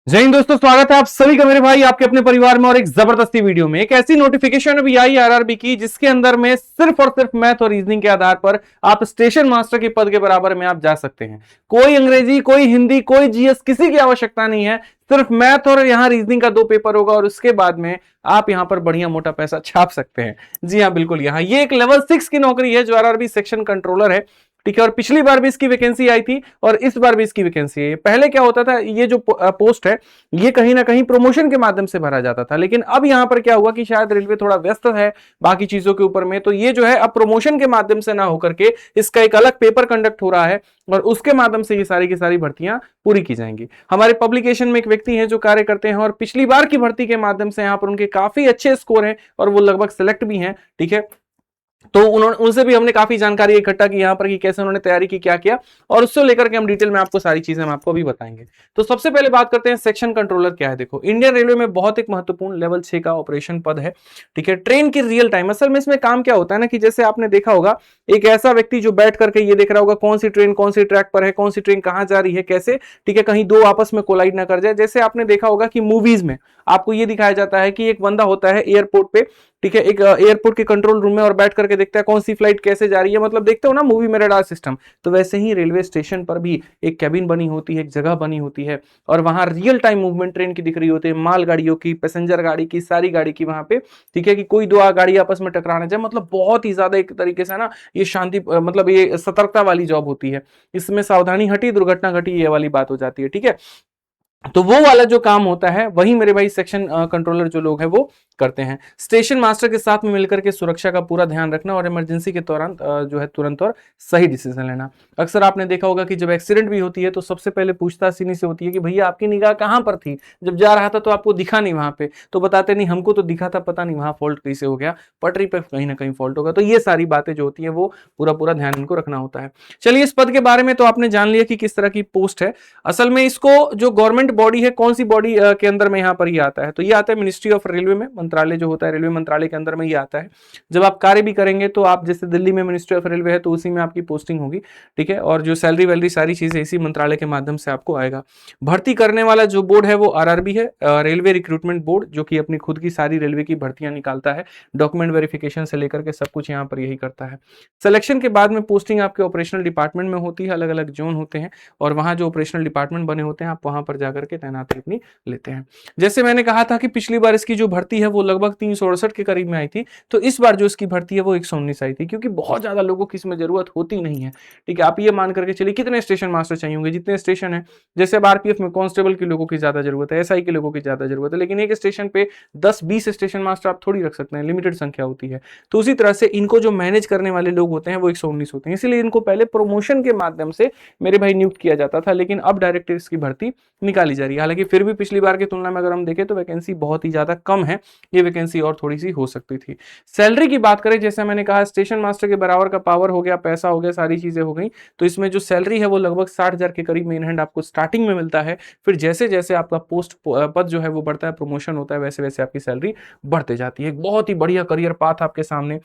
जय हिंद दोस्तों, स्वागत है आप सभी का मेरे भाई आपके अपने परिवार में और एक जबरदस्ती वीडियो में। एक ऐसी नोटिफिकेशन अभी आई आरआरबी की जिसके अंदर में सिर्फ और सिर्फ मैथ और रीजनिंग के आधार पर आप स्टेशन मास्टर के पद के बराबर में आप जा सकते हैं। कोई अंग्रेजी, कोई हिंदी, कोई जीएस, किसी की आवश्यकता नहीं है। सिर्फ मैथ और यहाँ रीजनिंग का 2 पेपर होगा और उसके बाद में आप यहाँ पर बढ़िया मोटा पैसा छाप सकते हैं। जी हाँ, बिल्कुल। यहाँ ये एक लेवल 6 की नौकरी है जो आरआरबी सेक्शन कंट्रोलर है। ठीक है, और पिछली बार भी इसकी वैकेंसी आई थी और इस बार भी इसकी वैकेंसी है। पहले क्या होता था, ये जो पोस्ट है ये कहीं ना कहीं प्रमोशन के माध्यम से भरा जाता था, लेकिन अब यहां पर क्या हुआ कि शायद रेलवे थोड़ा व्यस्त है बाकी चीजों के ऊपर में, तो ये जो है अब प्रमोशन के माध्यम से ना होकर के इसका एक अलग पेपर कंडक्ट हो रहा है और उसके माध्यम से ये सारी की सारी भर्तियां पूरी की जाएंगी। हमारे पब्लिकेशन में एक व्यक्ति है जो कार्य करते हैं और पिछली बार की भर्ती के माध्यम से यहां पर उनके काफी अच्छे स्कोर हैं और वो लगभग सिलेक्ट भी हैं। ठीक है, तो उन्होंने उनसे भी हमने काफी जानकारी इकट्ठा की यहाँ पर कि कैसे उन्होंने तैयारी की, क्या किया, और उससे लेकर के हम डिटेल में आपको सारी चीजें हम आपको भी बताएंगे। तो सबसे पहले बात करते हैं सेक्शन कंट्रोलर क्या है। देखो, इंडियन रेलवे में बहुत एक महत्वपूर्ण लेवल 6 का ऑपरेशन पद है। ठीक है, ट्रेन की रियल टाइम, असल में इसमें काम क्या होता है ना कि जैसे आपने देखा होगा एक ऐसा व्यक्ति जो बैठ करके ये देख रहा होगा कौन सी ट्रेन कौन सी ट्रैक पर है, कौन सी ट्रेन कहां जा रही है, कैसे, ठीक है, कहीं दो आपस में कोलाइड ना कर जाए। जैसे आपने देखा होगा कि मूवीज में आपको ये दिखाया जाता है कि एक बंदा होता है एयरपोर्ट पे, ठीक है, एक एयरपोर्ट के कंट्रोल रूम में और बैठ करके देखता है कौन सी फ्लाइट कैसे जा रही है, मतलब देखते हो ना मूवी में रडार सिस्टम। तो वैसे ही रेलवे स्टेशन पर भी एक कैबिन बनी होती है, एक जगह बनी होती है और वहां रियल टाइम मूवमेंट ट्रेन की दिख रही होती है, माल गाड़ियों की, पैसेंजर गाड़ी की, सारी गाड़ी की वहां पे। ठीक है, कि कोई दो गाड़ी आपस में टकराना जाए, मतलब बहुत ही ज्यादा एक तरीके से ना ये शांति, मतलब ये सतर्कता वाली जॉब होती है। इसमें सावधानी हटी दुर्घटना घटी, ये वाली बात हो जाती है। ठीक है, तो वो वाला जो काम होता है वही मेरे भाई सेक्शन कंट्रोलर जो लोग हैं वो करते हैं। स्टेशन मास्टर के साथ में मिलकर के सुरक्षा का पूरा ध्यान रखना और इमरजेंसी के दौरान जो है तुरंत और सही डिसीजन लेना। अक्सर आपने देखा होगा कि जब एक्सीडेंट भी होती है तो सबसे पहले पूछताछ इन्हीं से होती है कि भैया आपकी निगाह कहां पर थी, जब जा रहा था तो आपको दिखा नहीं वहां पे, तो बताते नहीं हमको तो दिखा था, पता नहीं वहां फॉल्ट कैसे हो गया, पटरी पर कहीं ना कहीं फॉल्ट होगा। तो ये सारी बातें जो होती है वो पूरा पूरा ध्यान इनको रखना होता है। चलिए, इस पद के बारे में तो आपने जान लिया कि किस तरह की पोस्ट है। असल में इसको जो गवर्नमेंट बॉडी है, कौन सी बॉडी के अंदर में यहाँ पर ये आता है, तो ये आता है मिनिस्ट्री ऑफ रेलवे में, मंत्रालय जो होता है रेलवे मंत्रालय के अंदर में ये आता है। जब आप कार्य भी करेंगे तो आप जैसे दिल्ली में मिनिस्ट्री ऑफ रेलवे है तो उसी में आपकी पोस्टिंग होगी। ठीक है, और जो सैलरी वैलरी सारी चीजें इसी मंत्रालय के माध्यम से आपको आएगा। भर्ती करने वाला जो बोर्ड है वो आरआरबी है, रेलवे रिक्रूटमेंट बोर्ड, जो कि अपनी खुद की सारी रेलवे की भर्तियां निकालता है, डॉक्यूमेंट वेरिफिकेशन से लेकर के सब कुछ यहाँ पर यही करता है। सिलेक्शन के बाद में पोस्टिंग आपके ऑपरेशनल डिपार्टमेंट में होती है, अलग अलग जोन होते हैं और वहां जो ऑपरेशनल डिपार्टमेंट बने होते हैं आप वहां पर जाकर के तैनाती अपनी लेते हैं। जैसे मैंने कहा था कि पिछली बार इसकी जो भर्ती है वो लगभग 368 के करीब में आई थी, तो इस बार जो इसकी भर्ती है वो 119 आई थी, क्योंकि बहुत ज्यादा लोगों की इसमें जरूरत होती नहीं है। ठीक है, आप ये मान करके चलिए कितने स्टेशन मास्टर चाहिए होंगे, जितने स्टेशन है, जैसे अब आरपीएफ में कांस्टेबल के लोगों की ज्यादा जरूरत है, एसआई के लोगों की ज्यादा जरूरत है, लेकिन एक स्टेशन पे 10-20 स्टेशन मास्टर आप थोड़ी रख सकते हैं, लिमिटेड संख्या होती है। तो उसी तरह से इनको जो मैनेज करने वाले लोग होते हैं वो 119 होते हैं, इसलिए इनको पहले प्रमोशन के माध्यम से मेरे भाई नियुक्त किया जाता था, लेकिन अब डायरेक्ट इसकी भर्ती निकाली जा रही है। हालांकि फिर भी पिछली बार की तुलना में अगर हम देखें तो वैकेंसी बहुत ही ज्यादा कम है, ये वैकेंसी और थोड़ी सी हो सकती थी। सैलरी की बात करें, जैसे मैंने कहा स्टेशन मास्टर के बराबर का पावर हो गया, पैसा हो गया, सारी चीजें हो गई, तो इसमें जो सैलरी है वो लगभग 60,000 के करीब मेन हैंड आपको स्टार्टिंग में मिलता है। फिर जैसे जैसे आपका पोस्ट पद जो है वो बढ़ता है, प्रमोशन होता है, वैसे वैसे आपकी सैलरी बढ़ते जाती है। एक बहुत ही बढ़िया करियर पाथ आपके सामने,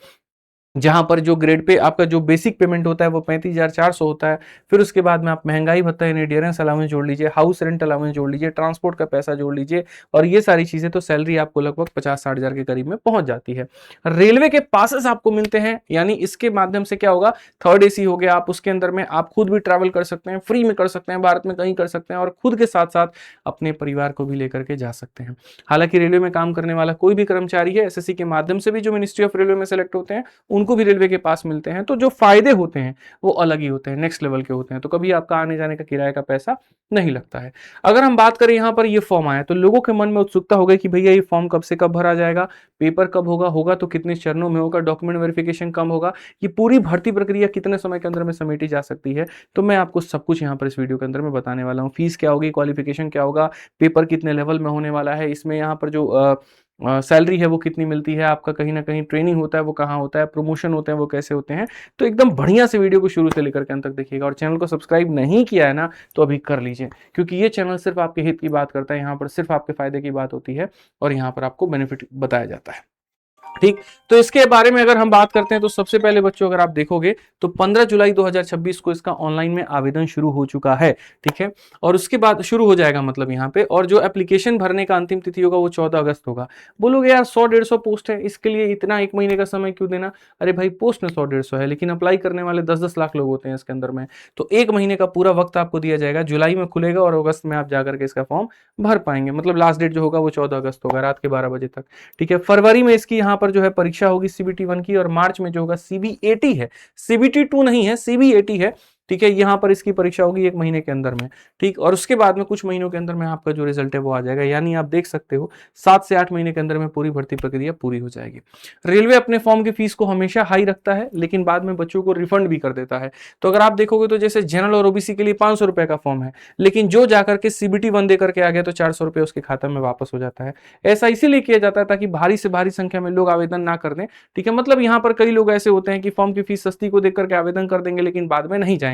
जहां पर जो ग्रेड पे आपका जो बेसिक पेमेंट होता है वो 35,400 होता है। फिर उसके बाद में आप महंगाई भत्ता यानी डियरेंस अलाउंस जोड़ लीजिए, हाउस रेंट अलाउंस जोड़ लीजिए, ट्रांसपोर्ट का पैसा जोड़ लीजिए और ये सारी चीजें, तो सैलरी आपको लगभग 50-60 हजार के करीब में पहुंच जाती है। रेलवे के पासेस आपको मिलते हैं, यानी इसके माध्यम से क्या होगा, थर्ड एसी हो गया, आप उसके अंदर में आप खुद भी ट्रैवल कर सकते हैं, फ्री में कर सकते हैं, भारत में कहीं कर सकते हैं और खुद के साथ साथ अपने परिवार को भी लेकर के जा सकते हैं। हालांकि रेलवे में काम करने वाला कोई भी कर्मचारी है एसएससी के माध्यम से भी जो मिनिस्ट्री ऑफ रेलवे में सेलेक्ट होते हैं उनको भी रेलवे के पास मिलते हैं, तो जो फायदे होते हैं वो अलग ही होते हैं, नेक्स्ट लेवल के होते हैं। तो कभी आपका आने जाने का किराए का पैसा नहीं लगता है। अगर हम बात करें यहाँ पर ये फॉर्म आया तो लोगों के मन में उत्सुकता हो गई कि भैया ये फॉर्म कब से कब भरा जाएगा, पेपर कब होगा, होगा तो कितने चरणों में होगा, डॉक्यूमेंट वेरिफिकेशन कब होगा, ये पूरी भर्ती प्रक्रिया कितने समय के अंदर में समेटी जा सकती है। तो मैं आपको सब कुछ यहाँ पर इस वीडियो के अंदर में बताने वाला हूँ। फीस क्या होगी, क्वालिफिकेशन क्या होगा, पेपर कितने लेवल में होने वाला है, इसमें यहाँ पर जो सैलरी है वो कितनी मिलती है, आपका कहीं ना कहीं ट्रेनिंग होता है वो कहाँ होता है, प्रमोशन होते हैं वो कैसे होते हैं। तो एकदम बढ़िया से वीडियो को शुरू से लेकर के अंत तक देखिएगा और चैनल को सब्सक्राइब नहीं किया है ना तो अभी कर लीजिए, क्योंकि ये चैनल सिर्फ आपके हित की बात करता है, यहाँ पर सिर्फ आपके फायदे की बात होती है और यहाँ पर आपको बेनिफिट बताया जाता है। ठीक। तो इसके बारे में अगर हम बात करते हैं तो सबसे पहले बच्चों अगर आप देखोगे तो 15 जुलाई 2026 को इसका ऑनलाइन में आवेदन शुरू हो चुका है। ठीक है, और उसके बाद शुरू हो जाएगा मतलब यहाँ पे, और जो एप्लीकेशन भरने का अंतिम तिथि होगा वो 14 अगस्त होगा। बोलोगे यार 100-150 पोस्ट है, इसके लिए इतना एक महीने का समय क्यों देना? अरे भाई पोस्ट में 100-150 है, लेकिन अप्लाई करने वाले 10-10 लाख लोग होते हैं इसके अंदर में। तो एक महीने का पूरा वक्त आपको दिया जाएगा, जुलाई में खुलेगा और अगस्त में आप जाकर के इसका फॉर्म भर पाएंगे। मतलब लास्ट डेट जो होगा वो 14 अगस्त होगा रात के 12 बजे तक। ठीक है, फरवरी में इसकी यहाँ पर जो है परीक्षा होगी सीबीटी 1 की, और मार्च में जो होगा सीबीएटी है, सीबीटी 2 नहीं है, सीबीएटी है। ठीक है, यहां पर इसकी परीक्षा होगी एक महीने के अंदर में। ठीक, और उसके बाद में कुछ महीनों के अंदर में आपका जो रिजल्ट है वो आ जाएगा, यानी आप देख सकते हो 7 से 8 महीने के अंदर में पूरी भर्ती प्रक्रिया पूरी हो जाएगी। रेलवे अपने फॉर्म की फीस को हमेशा हाई रखता है, लेकिन बाद में बच्चों को रिफंड भी कर देता है। तो अगर आप देखोगे तो जैसे जनरल और ओबीसी के लिए 500 रुपए का फॉर्म है, लेकिन जो जाकर के सीबीटी 1 देकर के आ गया तो 400 रुपए उसके खाता में वापस हो जाता है। ऐसा इसीलिए किया जाता है ताकि भारी से भारी संख्या में लोग आवेदन ना कर दें। ठीक है, मतलब यहाँ पर कई लोग ऐसे होते हैं कि फॉर्म की फीस सस्ती को देख करके आवेदन कर देंगे लेकिन बाद में नहीं जाएंगे।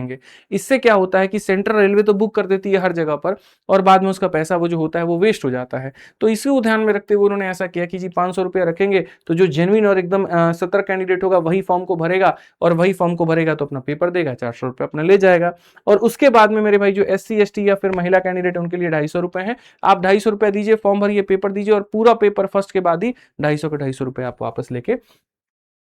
इससे क्या होता है कि सेंट्रल रेलवे तो बुक कर देती है हर जगह पर, और बाद में उसका पैसा वो जो होता है वो वेस्ट हो जाता है। तो इसी को ध्यान में रखते हुए उन्होंने ऐसा किया कि जी 500 रुपया रखेंगे, तो जो जेन्युइन और एकदम सत्तर कैंडिडेट होगा वही फॉर्म को भरेगा, और वही फॉर्म को भरेगा तो अपना पेपर देगा, 400 रुपये अपना ले जाएगा। और उसके बाद में मेरे भाई जो SC ST या फिर महिला कैंडिडेट उनके लिए 250 रुपए है। आप 250 रुपए दीजिए, फॉर्म भरिए, पेपर दीजिए, और पूरा पेपर फर्स्ट के बाद ही 250 के 250 रुपए आप वापस लेके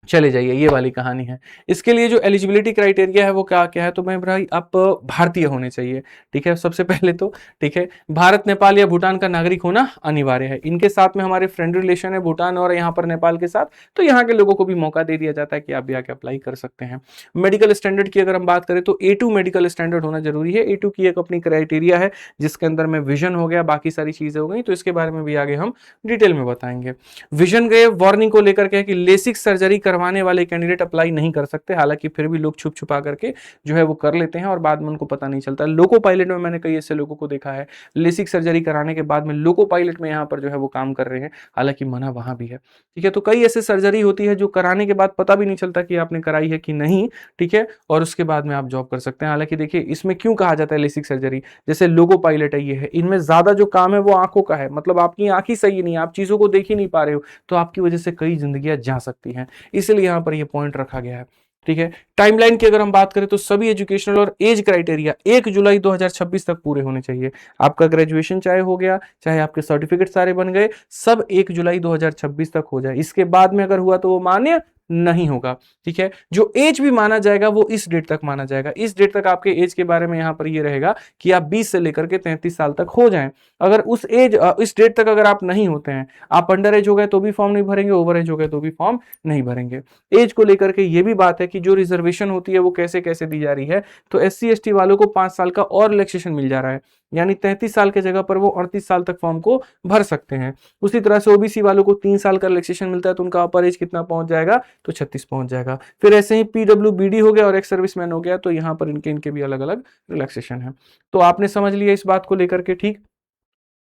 चले जाइए। ये वाली कहानी है। इसके लिए जो एलिजिबिलिटी क्राइटेरिया है वो क्या क्या है, तो मैं भाई आप भारतीय होने चाहिए। ठीक है, सबसे पहले तो ठीक है, भारत, नेपाल या भूटान का नागरिक होना अनिवार्य है। इनके साथ में हमारे फ्रेंड रिलेशन है भूटान और यहाँ पर नेपाल के साथ, तो यहाँ के लोगों को भी मौका दे दिया जाता है कि आप भी आके अप्लाई कर सकते हैं। मेडिकल स्टैंडर्ड की अगर हम बात करें तो A2 मेडिकल स्टैंडर्ड होना जरूरी है। A2 की एक अपनी क्राइटेरिया है जिसके अंदर में विजन हो गया, बाकी सारी चीजें हो गई, तो इसके बारे में भी आगे हम डिटेल में बताएंगे। विजन के वार्निंग को लेकर के कि लेसिक सर्जरी करवाने वाले कैंडिडेट अप्लाई नहीं कर सकते, हालांकि फिर भी लोग छुप छुपा करके जो है वो कर लेते हैं और बाद में उनको पता नहीं चलता। लोको पायलट में मैंने कई ऐसे लोगों को देखा है, लेसिक सर्जरी कराने के बाद में लोको पायलट में यहाँ पर जो है वो काम कर रहे हैं, हालांकि मना वहां भी है। ठीक है, तो कई ऐसे सर्जरी होती है जो कराने के बाद पता भी नहीं चलता कि आपने कराई है कि नहीं। ठीक है, और उसके बाद में आप जॉब कर सकते हैं। हालांकि देखिए इसमें क्यों कहा जाता है लेसिक सर्जरी, जैसे लोको पायलट है, ये है, इनमें ज्यादा जो काम है वो आंखों का है, मतलब आपकी आंख ही सही नहीं, आप चीजों को देख ही नहीं पा रहे हो, तो आपकी वजह से कई जिंदगियां जा सकती हैं, इसलिए यहां पर ये पॉइंट रखा गया है। ठीक है, टाइमलाइन की अगर हम बात करें तो सभी एजुकेशनल और एज क्राइटेरिया 1 जुलाई 2026 तक पूरे होने चाहिए। आपका ग्रेजुएशन चाहे हो गया, चाहे आपके सर्टिफिकेट सारे बन गए, सब 1 जुलाई 2026 तक हो जाए। इसके बाद में अगर हुआ तो वो मान्य नहीं होगा। ठीक है, जो एज भी माना जाएगा वो इस डेट तक माना जाएगा। इस डेट तक आपके एज के बारे में यहां पर ये रहेगा कि आप 20 से लेकर के 33 साल तक हो जाएं। अगर उस एज इस डेट तक अगर आप नहीं होते हैं, आप अंडर एज हो गए तो भी फॉर्म नहीं भरेंगे, ओवर एज हो गए तो भी फॉर्म नहीं भरेंगे। एज को लेकर के ये भी बात है कि जो रिजर्वेशन होती है वो कैसे कैसे दी जा रही है, तो SC ST वालों को 5 साल का और रिलैक्सेशन मिल जा रहा है, यानी 33 साल की जगह पर वो 38 साल तक फॉर्म को भर सकते हैं। उसी तरह से ओबीसी वालों को 3 साल का रिलैक्सेशन मिलता है, तो उनका अपर एज कितना पहुंच जाएगा, तो 36 पहुंच जाएगा। फिर ऐसे ही PWBD हो गया और एक्स सर्विसमैन हो गया, तो यहां पर इनके इनके भी अलग अलग रिलैक्सेशन है। तो आपने समझ लिया इस बात को लेकर के। ठीक,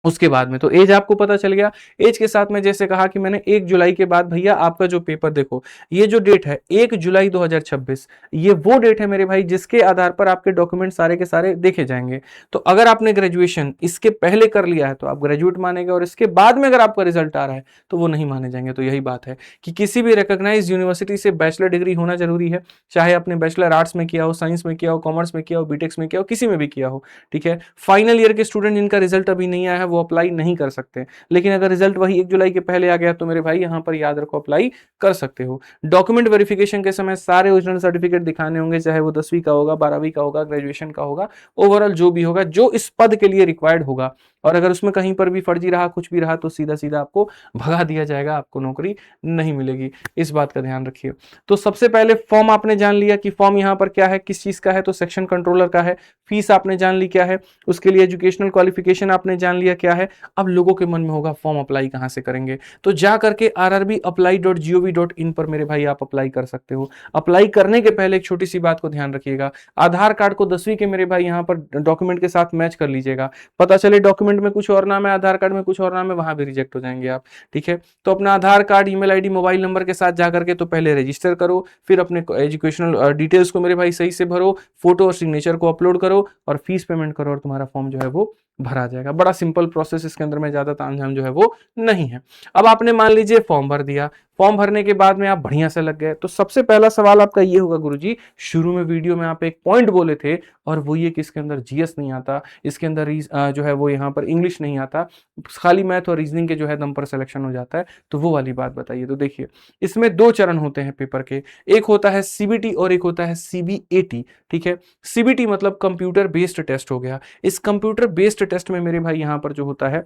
उसके बाद में तो एज आपको पता चल गया। एज के साथ में जैसे कहा कि मैंने 1 जुलाई के बाद भैया आपका जो पेपर देखो, ये जो डेट है 1 जुलाई 2026, ये वो डेट है मेरे भाई जिसके आधार पर आपके डॉक्यूमेंट सारे के सारे देखे जाएंगे। तो अगर आपने ग्रेजुएशन इसके पहले कर लिया है तो आप ग्रेजुएट मानेंगे, और इसके बाद में अगर आपका रिजल्ट आ रहा है तो वो नहीं माने जाएंगे। तो यही बात है कि किसी भी रिकॉग्नाइज यूनिवर्सिटी से बैचलर डिग्री होना जरूरी है, चाहे आपने बैचलर आर्ट्स में किया हो, साइंस में किया हो, कॉमर्स में किया हो, बीटेक्स में किया हो, किसी में भी किया हो। ठीक है, फाइनल ईयर के स्टूडेंट जिनका रिजल्ट अभी नहीं आया है वो अप्लाई नहीं कर सकते, लेकिन अगर रिजल्ट वही 1 जुलाई के पहले आ गया तो मेरे भाई यहां पर याद रखो अप्लाई कर सकते हो। डॉक्यूमेंट वेरिफिकेशन के समय सारे ओरिजिनल सर्टिफिकेट दिखाने होंगे, चाहे वो 10वीं का होगा, 12वीं का होगा, ग्रेजुएशन का होगा, ओवरऑल जो भी होगा जो इस पद के लिए रिक्वायर्ड होगा। और अगर उसमें कहीं पर भी फर्जी रहा, कुछ भी रहा, तो सीधा सीधा आपको भगा दिया जाएगा, आपको नौकरी नहीं मिलेगी। इस बात का ध्यान रखिए। तो सबसे पहले फॉर्म आपने जान लिया कि फॉर्म यहाँ पर क्या है, किस चीज का है, तो सेक्शन कंट्रोलर का है। फीस आपने जान ली क्या है, उसके लिए एजुकेशनल क्वालिफिकेशन आपने जान लिया क्या है। अब लोगों के मन में होगा फॉर्म अप्लाई कहां से करेंगे, तो जा करके rrbapply.gov.in पर मेरे भाई आप अप्लाई कर सकते हो। अप्लाई करने के पहले एक छोटी सी बात को ध्यान रखिएगा, आधार कार्ड को 10वीं के मेरे भाई यहाँ पर डॉक्यूमेंट के साथ मैच कर लीजिएगा। पता चले डॉक्यूमेंट में कुछ और नाम है, आधार कार्ड में कुछ और नाम है, वहां भी रिजेक्ट हो जाएंगे आप। ठीक है, तो अपना Aadhaar card, email ID, mobile number के साथ जाकर के तो पहले रजिस्टर करो, फिर अपने एजुकेशनल डिटेल्स को मेरे भाई सही से भरो, फोटो और सिग्नेचर को अपलोड करो और फीस पेमेंट करो, और तुम्हारा फॉर्म जो है वो भरा जाएगा। बड़ा सिंपल प्रोसेस, इसके अंदर में ज्यादा तामझाम जो है वो नहीं है। अब आपने मान लीजिए फॉर्म भर दिया, फॉर्म भरने के बाद में आप बढ़िया से लग गए, तो सबसे पहला सवाल आपका ये होगा, गुरुजी शुरू में वीडियो में आप एक पॉइंट बोले थे और वो ये कि इसके अंदर जीएस नहीं आता, इसके अंदर जो है वो यहाँ पर इंग्लिश नहीं आता, खाली मैथ और रीजनिंग के जो है दम पर सिलेक्शन हो जाता है, तो वो वाली बात बताइए। तो देखिए इसमें दो चरण होते हैं पेपर के, एक होता है सीबीटी और एक होता है सीबीएटी। ठीक है, सीबीटी मतलब कंप्यूटर बेस्ड टेस्ट हो गया। इस कंप्यूटर बेस्ड टेस्ट में मेरे भाई यहाँ पर जो होता है,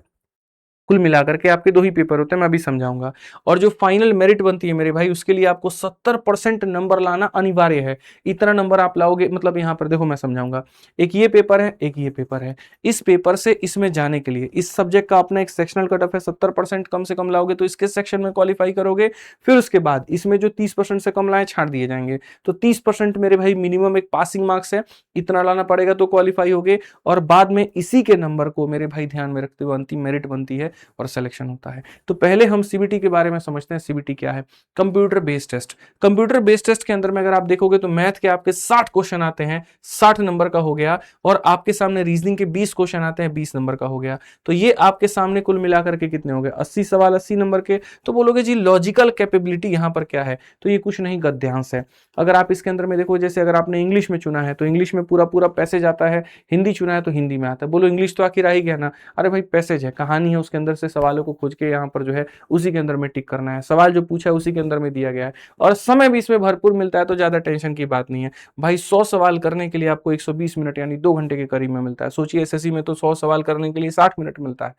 कुल मिलाकर के आपके दो ही पेपर होते हैं, मैं अभी समझाऊंगा। और जो फाइनल मेरिट बनती है मेरे भाई, उसके लिए आपको 70% नंबर लाना अनिवार्य है। इतना नंबर आप लाओगे, मतलब यहां पर देखो मैं समझाऊंगा, एक ये पेपर है, एक ये पेपर है। इस पेपर से इसमें जाने के लिए इस सब्जेक्ट का अपना एक सेक्शनल कट ऑफ है, 70% कम से कम लाओगे तो इसके सेक्शन में क्वालिफाई करोगे। फिर उसके बाद इसमें जो 30% से कम लाए छाड़ दिए जाएंगे। तो 30% मेरे भाई मिनिमम एक पासिंग मार्क्स है, इतना लाना पड़ेगा तो क्वालिफाई होगे। और बाद में इसी के नंबर को मेरे भाई ध्यान में रखते हुए अंतिम मेरिट बनती है और सिलेक्शन होता है। तो पहले हम सीबीटी के बारे में समझते हैं। सीबीटी क्या है? Computer based test. Computer based test के अंदर में अगर आप देखोगे तो मैथ के आपके 60 क्वेश्चन आते हैं, 60 नंबर का हो गया, और आपके सामने रीजनिंग के 20 क्वेश्चन आते हैं, 20 नंबर का हो गया। तो ये आपके सामने कुल मिलाकर के कितने हो गए? 80 सवाल 80 नंबर के। तो बोलोगे जी लॉजिकल कैपेबिलिटी यहां पर क्या है? तो ये कुछ नहीं, गद्यांश है। अगर आप इसके अंदर में देखो, जैसे अगर आपने इंग्लिश में चुना है तो इंग्लिश में पूरा पूरा पैसेज आता है, हिंदी चुना है तो हिंदी में आता है। बोलो इंग्लिश तो आखिर आ ही गया ना? अरे भाई पैसेज है, कहानी है, उसके अंदर से सवालों को खोज के यहाँ पर जो है उसी के अंदर में टिक करना है, सवाल जो पूछा है उसी के अंदर में दिया गया है, और समय भी इसमें भरपूर मिलता है, तो ज्यादा टेंशन की बात नहीं है भाई। 100 सवाल करने के लिए आपको 120 मिनट यानी 2 घंटे के करीब में मिलता है। सोचिए एसएससी में तो 100 सवाल करने के लिए 60 मिनट मिलता है,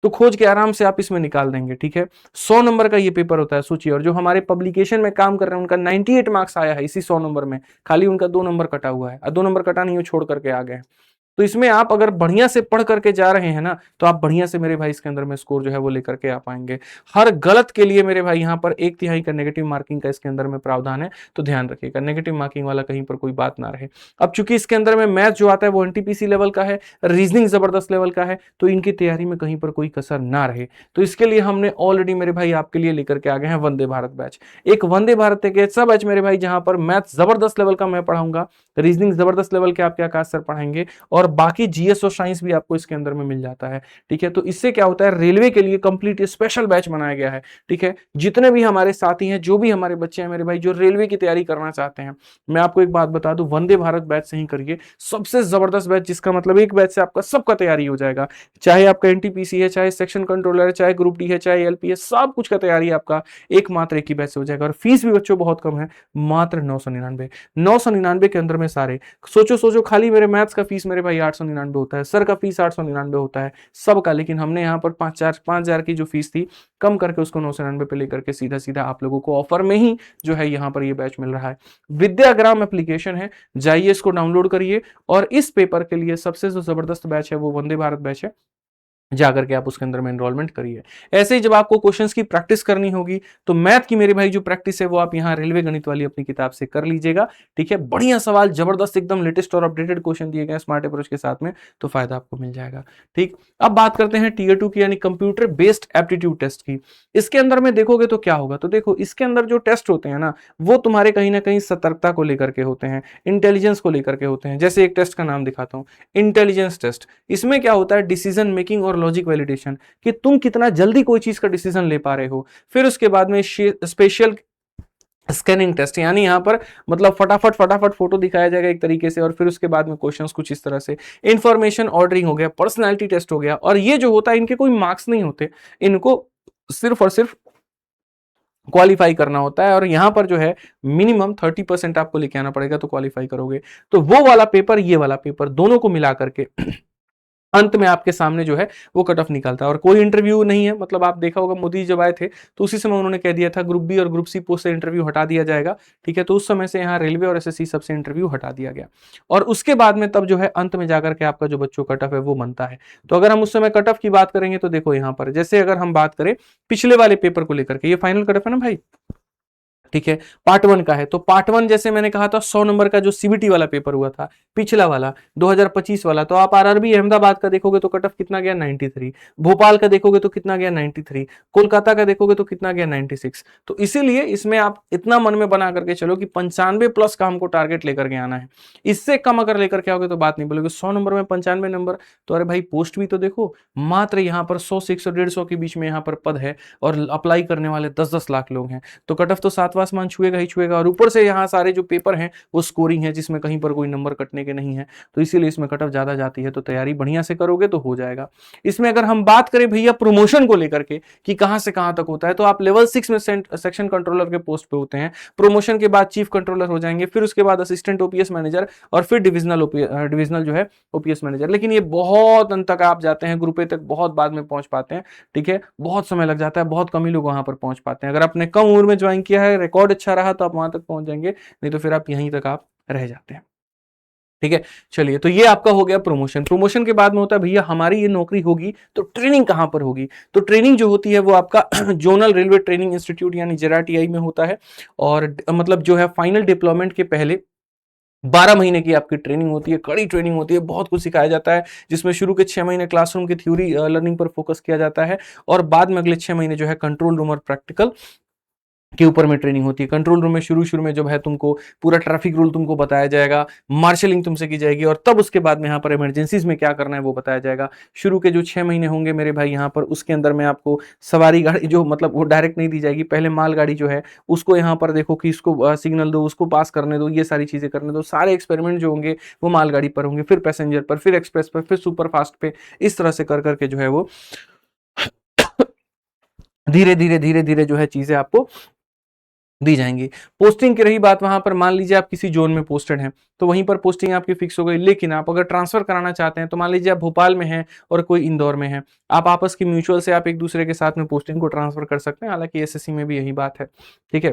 तो खोज के आराम से आप इसमें निकाल देंगे। ठीक है, 100 नंबर का ये पेपर होता है, सोचिए। और जो हमारे पब्लिकेशन में काम कर रहे हैं उनका 98 मार्क्स आया है इसी 100 नंबर में, खाली उनका 2 नंबर कटा हुआ है, 2 नंबर कटा नहीं हो, छोड़ करके आ गए। तो इसमें आप अगर बढ़िया से पढ़ करके जा रहे हैं ना, तो आप बढ़िया से मेरे भाई इसके अंदर में स्कोर जो है वो लेकर के आ पाएंगे। हर गलत के लिए मेरे भाई यहाँ पर 1/3 का नेगेटिव मार्किंग का इसके अंदर में प्रावधान है, तो ध्यान रखिएगा नेगेटिव मार्किंग वाला कहीं पर कोई बात ना रहे। अब चूंकि इसके अंदर में मैथ जो आता है वो एनटीपीसी लेवल का है, रीजनिंग जबरदस्त लेवल का है, तो इनकी तैयारी में कहीं पर कोई कसर ना रहे, तो इसके लिए हमने ऑलरेडी मेरे भाई आपके लिए लेकर के आ गए हैं वंदे भारत बैच। एक वंदे भारत एक ऐसा बैच मेरे भाई जहां पर मैथ जबरदस्त लेवल का मैं पढ़ाऊंगा, रीजनिंग जबरदस्त लेवल के आपके आकाश सर पढ़ाएंगे, और बाकी जीएस और साइंस भी आपको इसके अंदर में मिल जाता है। ठीक है, तो इससे क्या होता है, रेलवे के लिए कंप्लीट स्पेशल बैच बनाया गया है। ठीक है, जितने भी हमारे साथी हैं, जो भी हमारे बच्चे हैं मेरे भाई, जो रेलवे की तैयारी करना चाहते हैं, मैं आपको एक बात बता दूं, वंदे भारत बैच से ही करिए, सबसे जबरदस्त बैच, जिसका मतलब एक बैच से आपका सबका तैयारी हो जाएगा। चाहे आपका एनटीपीसी है, चाहे सेक्शन कंट्रोलर है, चाहे ग्रुप डी है, चाहे एलपी है, सब कुछ का तैयारी आपका एकमात्र एक ही बैच से हो जाएगा। और फीस भी बच्चों बहुत कम है, मात्र 999। 999 के अंदर में सारे, सोचो सोचो, खाली मेरे मैथ्स का फीस मेरे भाई 899 होता है, सर का फीस 899 होता है सबका, लेकिन हमने यहाँ पर 5,000 की जो फीस थी कम करके उसको 999 पे लेकर के सीधा सीधा आप लोगों को ऑफर में ही जो है यहाँ पर ये बैच मिल रहा है। विद्याग्राम एप्लीकेशन है, जाइए इसको डाउनलोड करिए, और इस पेपर के लिए सबसे जो जबरदस्त बैच है वो वंदे भारत बैच है, जाकर के आप उसके अंदर में एनरोलमेंट करिए। ऐसे ही जब आपको क्वेश्चंस की प्रैक्टिस करनी होगी, तो मैथ की मेरे भाई जो प्रैक्टिस है वो आप यहाँ रेलवे गणित वाली अपनी किताब से कर लीजिएगा। ठीक है, बढ़िया सवाल, जबरदस्त एकदम लेटेस्ट और अपडेटेड क्वेश्चन दिए गए स्मार्ट अप्रोच के साथ में, तो फायदा आपको मिल जाएगा। ठीक, अब बात करते हैं टीयर 2 की, यानी कंप्यूटर बेस्ड एप्टीट्यूड टेस्ट की। इसके अंदर में देखोगे तो क्या होगा, तो देखो इसके अंदर जो टेस्ट होते हैं ना, वो तुम्हारे कहीं ना कहीं सतर्कता को लेकर के होते हैं, इंटेलिजेंस को लेकर के होते हैं। जैसे एक टेस्ट का नाम दिखाता हूँ, इंटेलिजेंस टेस्ट। इसमें क्या होता है, डिसीजन मेकिंग और लॉजिक वैलिडेशन, कि तुम कितना जल्दी कोई चीज का डिसीजन ले पा रहे हो। फिर उसके बाद में स्पेशल स्कैनिंग टेस्ट, यानी यहां पर मतलब फटाफट फटाफट फोटो दिखाया जाएगा एक तरीके से, और फिर उसके बाद में क्वेश्चंस कुछ इस तरह से। इंफॉर्मेशन ऑर्डरिंग हो गया, पर्सनैलिटी टेस्ट हो गया, और ये जो होता है इनके कोई मार्क्स नहीं होते, इनको सिर्फ और सिर्फ क्वालिफाई करना होता है, और यहां पर जो है मिनिमम 30% आपको लेके आना पड़ेगा, तो क्वालिफाई करोगे। तो वो वाला पेपर, ये वाला पेपर, दोनों को मिला करके अंत में आपके सामने जो है वो कट ऑफ निकलता है। और कोई इंटरव्यू नहीं है, मतलब आप देखा होगा मोदी जब आए थे तो उसी समय उन्होंने कह दिया था ग्रुप बी और ग्रुप सी पोस्ट से इंटरव्यू हटा दिया जाएगा। ठीक है, तो उस समय से यहाँ रेलवे और एसएससी सबसे इंटरव्यू हटा दिया गया, और उसके बाद में तब जो है अंत में जाकर के आपका जो बच्चों कट ऑफ है वो बनता है। तो अगर हम उस समय कट ऑफ की बात करेंगे तो देखो यहाँ पर, जैसे अगर हम बात करें पिछले वाले पेपर को लेकर के, ये फाइनल कट ऑफ है ना भाई, ठीक है। पार्ट 1 का है तो पार्ट 1 जैसे मैंने कहा था 100 नंबर का जो सीबीटी वाला पेपर हुआ था पिछला वाला 2025 वाला, तो आप आरआरबी अहमदाबाद का देखोगे तो कट ऑफ कितना गया 93, भोपाल का देखोगे तो कितना गया 93, कोलकाता का देखोगे तो कितना गया 96। तो इसीलिए इसमें आप इतना मन में बना करके चलो कि 95 प्लस का हमको टारगेट लेकर के आना है। इससे कम अगर लेकर के आओगे तो बात नहीं बोलोगे। 100 नंबर में 95 नंबर, तो अरे भाई पोस्ट भी तो देखो, मात्र यहाँ पर 100 से 100 150 के बीच में यहाँ पर पद है और अप्लाई करने वाले 10-10 लाख लोग हैं। तो कट ऑफ तो 7वां आसमान छुएगा ही छुएगा, और ऊपर से यहाँ सारे जो पेपर हैं वो स्कोरिंग है जिसमें कहीं पर कोई नंबर कटने के नहीं है। तो इसीलिए इसमें कट ऑफ ज्यादा जाती है। तो तैयारी बढ़िया से करोगे तो हो जाएगा। इसमें अगर हम बात करें भैया प्रमोशन को लेकर के कि कहां से कहां तक होता है, तो आप लेवल 6 में सेक्शन कंट्रोलर के पोस्ट पे होते हैं, प्रमोशन के बाद चीफ कंट्रोलर हो जाएंगे, फिर उसके बाद असिस्टेंट ओपीएस मैनेजर, और फिर डिविजनल जो है ओपीएस मैनेजर। लेकिन ये बहुत अंत तक आप जाते हैं, ग्रुप ए तक बहुत बाद में पहुंच पाते हैं। ठीक है, बहुत समय लग जाता है, बहुत कम ही लोग वहां पर पहुंच पाते हैं। अगर आपने कम उम्र में ज्वाइन किया है, रिकॉर्ड अच्छा रहा, तो आप वहां तक पहुंच जाएंगे, नहीं तो फिर आप यहीं तक आप रह जाते हैं। ठीक है, चलिए, तो ये आपका हो गया प्रमोशन। प्रमोशन के बाद में होता है भैया हमारी ये नौकरी होगी तो ट्रेनिंग कहां पर होगी। तो ट्रेनिंग जो होती है वो आपका जोनल रेलवे ट्रेनिंग इंस्टीट्यूट यानी जेआरटीआई में होता है। और मतलब जो है फाइनल डिप्लॉयमेंट के पहले 12 महीने की आपकी ट्रेनिंग होती है, कड़ी ट्रेनिंग होती है, बहुत कुछ सिखाया जाता है, जिसमें शुरू के 6 महीने क्लासरूम की थ्योरी लर्निंग पर फोकस किया जाता है, और बाद में अगले 6 महीने जो है कंट्रोल रूम और प्रैक्टिकल के ऊपर में ट्रेनिंग होती है। कंट्रोल रूम में शुरू में जब है तुमको पूरा ट्रैफिक रूल तुमको बताया जाएगा, मार्शलिंग तुमसे की जाएगी, और तब उसके बाद में यहाँ पर इमरजेंसीज में क्या करना है वो बताया जाएगा। शुरू के जो 6 महीने होंगे मेरे भाई यहाँ पर, उसके अंदर में आपको सवारी गाड़ी जो मतलब वो डायरेक्ट नहीं दी जाएगी, पहले माल गाड़ी जो है उसको यहाँ पर देखो कि इसको सिग्नल दो, उसको पास करने दो, ये सारी चीजें करने दो। सारे एक्सपेरिमेंट जो होंगे वो मालगाड़ी पर होंगे, फिर पैसेंजर पर, फिर एक्सप्रेस पर, फिर सुपर फास्ट पे, इस तरह से कर करके जो है वो धीरे धीरे धीरे धीरे जो है चीजें आपको दी जाएंगी। पोस्टिंग की रही बात, वहां पर मान लीजिए आप किसी जोन में पोस्टेड हैं तो वहीं पर पोस्टिंग आपकी फिक्स हो गई। लेकिन आप अगर ट्रांसफर कराना चाहते हैं तो मान लीजिए आप भोपाल में हैं और कोई इंदौर में है, आप आपस की म्यूचुअल से आप एक दूसरे के साथ में पोस्टिंग को ट्रांसफर कर सकते हैं। हालांकि एसएससी में भी यही बात है। ठीक है,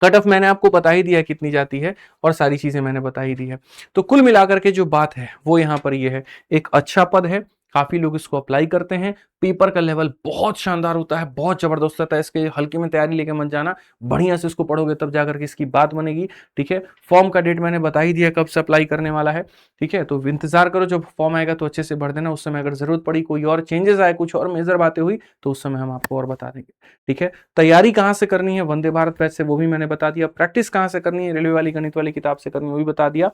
कट ऑफ मैंने आपको बता ही दिया कितनी जाती है, और सारी चीजें मैंने बता ही दी है। तो कुल मिलाकर के जो बात है वो यहाँ पर ये है, एक अच्छा पद है, काफी लोग इसको अप्लाई करते हैं, पेपर का लेवल बहुत शानदार होता है, बहुत जबरदस्त होता है। इसके हल्के में तैयारी लेके मत जाना, बढ़िया से इसको पढ़ोगे तब जाकर के इसकी बात बनेगी। ठीक है, फॉर्म का डेट मैंने बता ही दिया कब से अप्लाई करने वाला है। ठीक है, तो इंतजार करो, जब फॉर्म आएगा तो अच्छे से भर देना। उस समय अगर जरूरत पड़ी, कोई और चेंजेस आए, कुछ और मेजर बातें हुई, तो उस समय हम आपको और बता देंगे। ठीक है, तैयारी कहाँ से करनी है वंदे भारत बैच से, वो भी मैंने बता दिया। प्रैक्टिस कहाँ से करनी है, रेलवे वाली गणित वाली किताब से करनी है, वो भी बता दिया।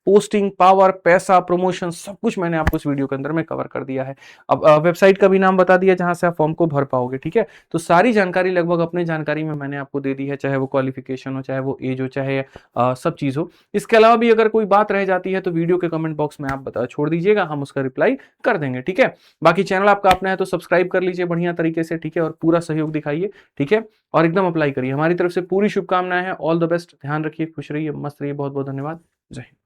पोस्टिंग, पावर, पैसा, प्रमोशन, सब कुछ मैंने आपको इस वीडियो के अंदर में कवर कर दिया है। अब वेबसाइट का भी नाम बता दिया जहां से आप फॉर्म को भर पाओगे। ठीक है, तो सारी जानकारी लगभग अपने जानकारी में मैंने आपको दे दी है, चाहे वो क्वालिफिकेशन हो, चाहे वो एज हो, चाहे सब चीज हो। इसके अलावा भी अगर कोई बात रह जाती है तो वीडियो के कमेंट बॉक्स में आप छोड़ दीजिएगा, हम उसका रिप्लाई कर देंगे। ठीक है, बाकी चैनल आपका अपना है तो सब्सक्राइब कर लीजिए बढ़िया तरीके से। ठीक है, और पूरा सहयोग दिखाइए। ठीक है, और एकदम अप्लाई करिए। हमारी तरफ से पूरी शुभकामनाएं हैं। ऑल द बेस्ट, ध्यान रखिए, खुश रहिए, मस्त रहिए। बहुत बहुत धन्यवाद। जय हिंद।